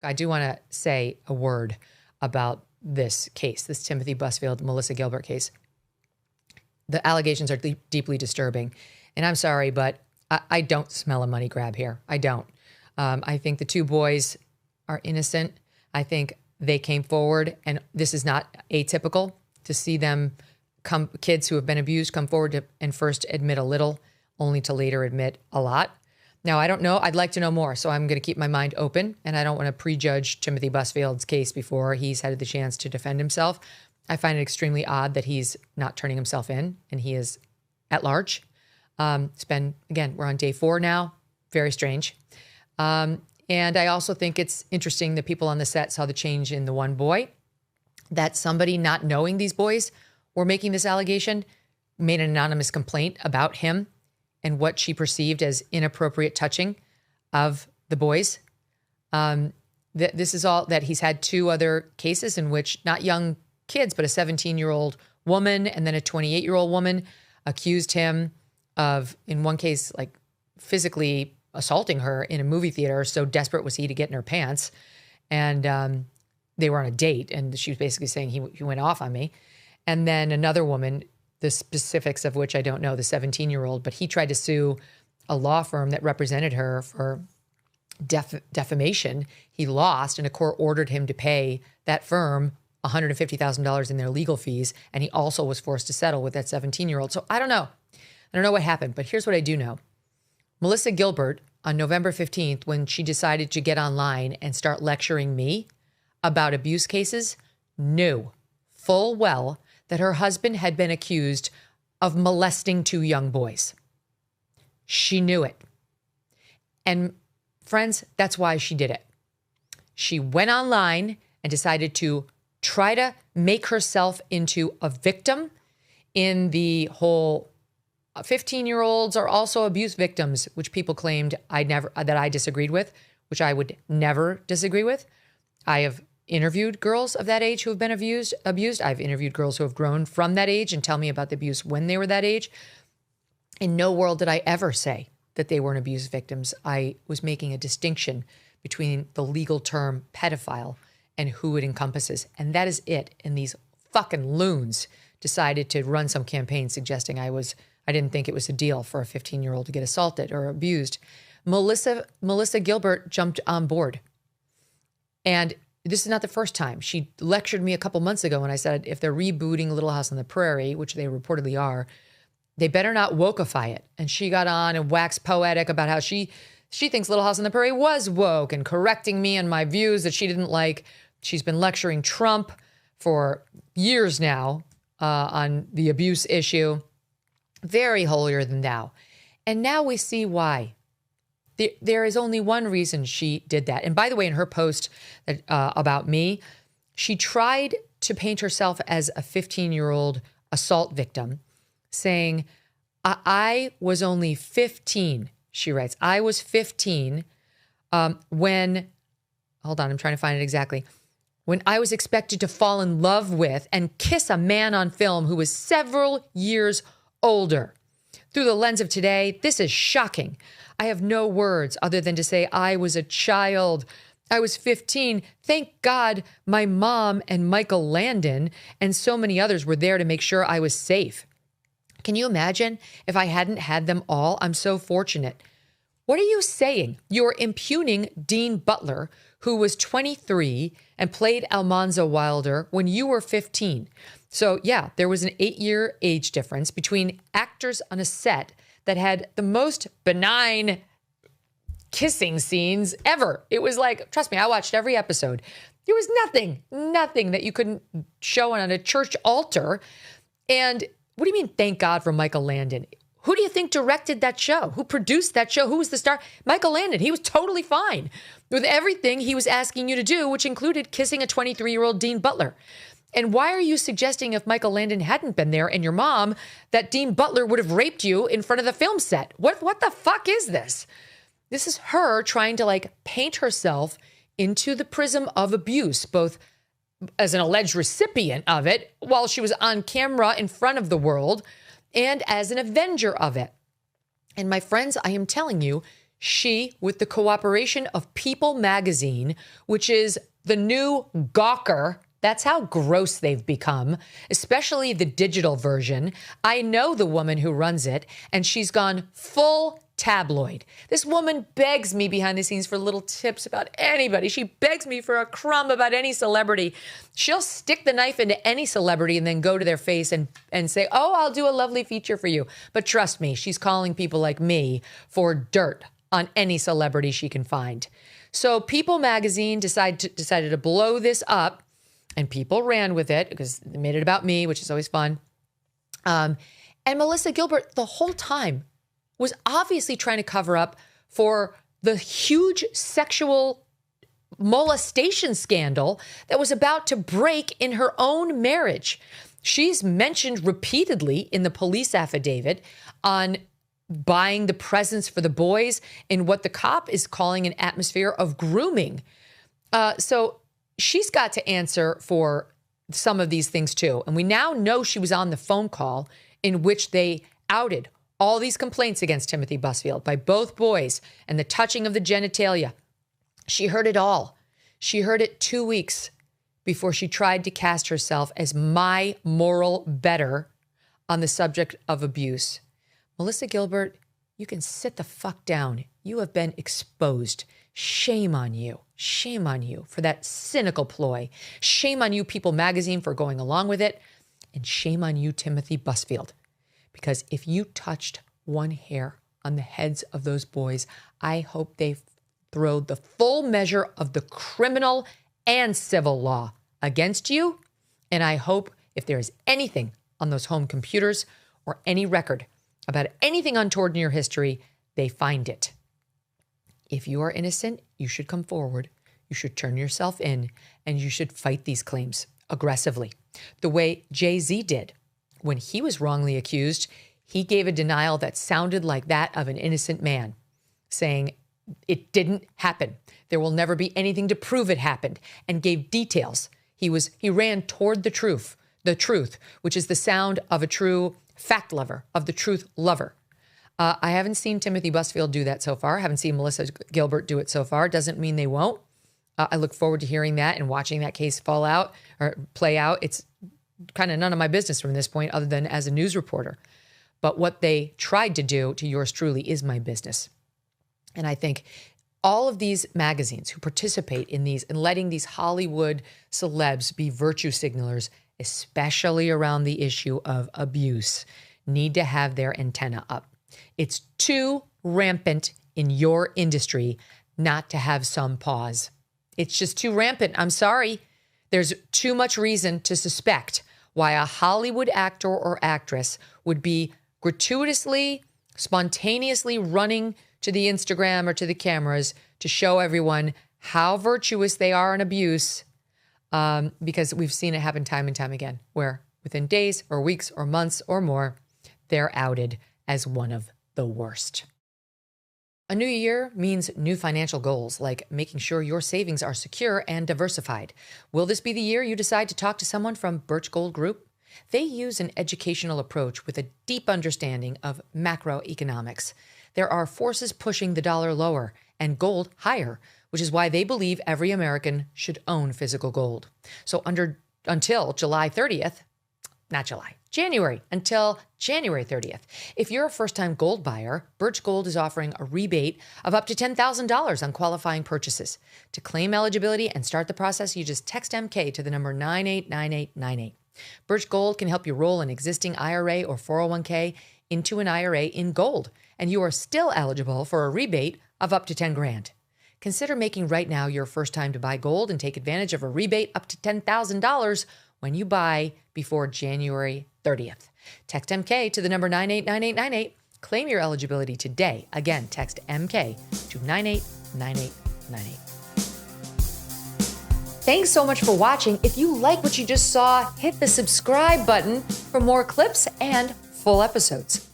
I do want to say a word about this case, this Timothy Busfield, Melissa Gilbert case. The allegations are deeply disturbing. And I'm sorry, but I don't smell a money grab here. I don't. I think the two boys are innocent. I think they came forward, and this is not atypical to see them kids who have been abused come forward and first admit a little, only to later admit a lot. Now, I don't know. I'd like to know more, so I'm going to keep my mind open, and I don't want to prejudge Timothy Busfield's case before he's had the chance to defend himself. I find it extremely odd that he's not turning himself in, and he is at large. It's been, again, we're on day 4 now. Very strange. And I also think it's interesting that people on the set saw the change in the one boy, that somebody not knowing these boys were making this allegation made an anonymous complaint about him and what she perceived as inappropriate touching of the boys. This is all that he's had 2 other cases in which not young kids, but a 17-year-old woman and then a 28-year-old woman accused him of, in one case, like physically assaulting her in a movie theater. So desperate was he to get in her pants. And they were on a date, and she was basically saying he went off on me. And then another woman, the specifics of which I don't know, the 17-year-old, but he tried to sue a law firm that represented her for defamation. He lost, and a court ordered him to pay that firm $150,000 in their legal fees, and he also was forced to settle with that 17-year-old. So I don't know. I don't know what happened, but here's what I do know. Melissa Gilbert, on November 15th, when she decided to get online and start lecturing me about abuse cases, knew full well that her husband had been accused of molesting 2 young boys. She knew it. And friends, that's why she did it. She went online and decided to try to make herself into a victim in the whole 15-year-olds are also abuse victims, which people claimed that I disagreed with, which I would never disagree with. I have interviewed girls of that age who have been abused. I've interviewed girls who have grown from that age and tell me about the abuse when they were that age. In no world did I ever say that they weren't abuse victims. I was making a distinction between the legal term pedophile and who it encompasses. And that is it. And these fucking loons decided to run some campaign suggesting I didn't think it was a deal for a 15-year-old to get assaulted or abused. Melissa Gilbert jumped on board. And this is not the first time. She lectured me a couple months ago when I said, if they're rebooting Little House on the Prairie, which they reportedly are, they better not wokeify it. And she got on and waxed poetic about how she thinks Little House on the Prairie was woke and correcting me on my views that she didn't like. She's been lecturing Trump for years now on the abuse issue. Very holier than thou. And now we see why. There is only one reason she did that. And by the way, in her post about me, she tried to paint herself as a 15-year-old assault victim, saying, I was only 15, she writes. I was 15 when, hold on, I'm trying to find it exactly, when I was expected to fall in love with and kiss a man on film who was several years older. Through the lens of today, this is shocking. I have no words other than to say I was a child. I was 15. Thank God my mom and Michael Landon and so many others were there to make sure I was safe. Can you imagine if I hadn't had them all? I'm so fortunate. What are you saying? You're impugning Dean Butler, who was 23 and played Almanza Wilder when you were 15. So yeah, there was an 8-year age difference between actors on a set that had the most benign kissing scenes ever. It was like, trust me, I watched every episode. There was nothing that you couldn't show on a church altar. And what do you mean, thank God for Michael Landon? Who do you think directed that show? Who produced that show? Who was the star? Michael Landon. He was totally fine with everything he was asking you to do, which included kissing a 23-year-old Dean Butler. And why are you suggesting if Michael Landon hadn't been there and your mom, that Dean Butler would have raped you in front of the film set? What the fuck is this? This is her trying to paint herself into the prism of abuse, both as an alleged recipient of it while she was on camera in front of the world and as an avenger of it. And my friends, I am telling you, she, with the cooperation of People magazine, which is the new Gawker, that's how gross they've become, especially the digital version. I know the woman who runs it, and she's gone full tabloid. This woman begs me behind the scenes for little tips about anybody. She begs me for a crumb about any celebrity. She'll stick the knife into any celebrity and then go to their face and say, oh, I'll do a lovely feature for you. But trust me, she's calling people like me for dirt on any celebrity she can find. So People magazine decided to blow this up, and People ran with it because they made it about me, which is always fun. And Melissa Gilbert, the whole time, was obviously trying to cover up for the huge sexual molestation scandal that was about to break in her own marriage. She's mentioned repeatedly in the police affidavit on buying the presents for the boys in what the cop is calling an atmosphere of grooming. So she's got to answer for some of these things too. And we now know she was on the phone call in which they outed all these complaints against Timothy Busfield by both boys and the touching of the genitalia. She heard it all. She heard it 2 weeks before she tried to cast herself as my moral better on the subject of abuse. Melissa Gilbert, you can sit the fuck down. You have been exposed. Shame on you. Shame on you for that cynical ploy. Shame on you, People magazine, for going along with it. And shame on you, Timothy Busfield. Because if you touched one hair on the heads of those boys, I hope they throw the full measure of the criminal and civil law against you. And I hope if there is anything on those home computers or any record about anything untoward in your history, they find it. If you are innocent, you should come forward. You should turn yourself in, and you should fight these claims aggressively. The way Jay-Z did when he was wrongly accused. He gave a denial that sounded like that of an innocent man, saying it didn't happen. There will never be anything to prove it happened, and gave details. He ran toward the truth, which is the sound of a true fact lover, of the truth lover. I haven't seen Timothy Busfield do that so far. I haven't seen Melissa Gilbert do it so far. Doesn't mean they won't. I look forward to hearing that and watching that case play out. It's kind of none of my business from this point other than as a news reporter. But what they tried to do to yours truly is my business. And I think all of these magazines who participate in these and letting these Hollywood celebs be virtue signalers, especially around the issue of abuse, need to have their antenna up. It's too rampant in your industry not to have some pause. It's just too rampant. I'm sorry. There's too much reason to suspect why a Hollywood actor or actress would be gratuitously, spontaneously running to the Instagram or to the cameras to show everyone how virtuous they are in abuse, because we've seen it happen time and time again, where within days or weeks or months or more, they're outed as one of the worst. A new year means new financial goals, like making sure your savings are secure and diversified. Will this be the year you decide to talk to someone from Birch Gold Group? They use an educational approach with a deep understanding of macroeconomics. There are forces pushing the dollar lower and gold higher, which is why they believe every American should own physical gold. So until January 30th. If you're a first-time gold buyer, Birch Gold is offering a rebate of up to $10,000 on qualifying purchases. To claim eligibility and start the process, you just text MK to the number 989898. Birch Gold can help you roll an existing IRA or 401k into an IRA in gold, and you are still eligible for a rebate of up to $10,000. Consider making right now your first time to buy gold and take advantage of a rebate up to $10,000 when you buy before January 30th. Text MK to the number 989898. Claim your eligibility today. Again, text MK to 989898. Thanks so much for watching. If you like what you just saw, hit the subscribe button for more clips and full episodes.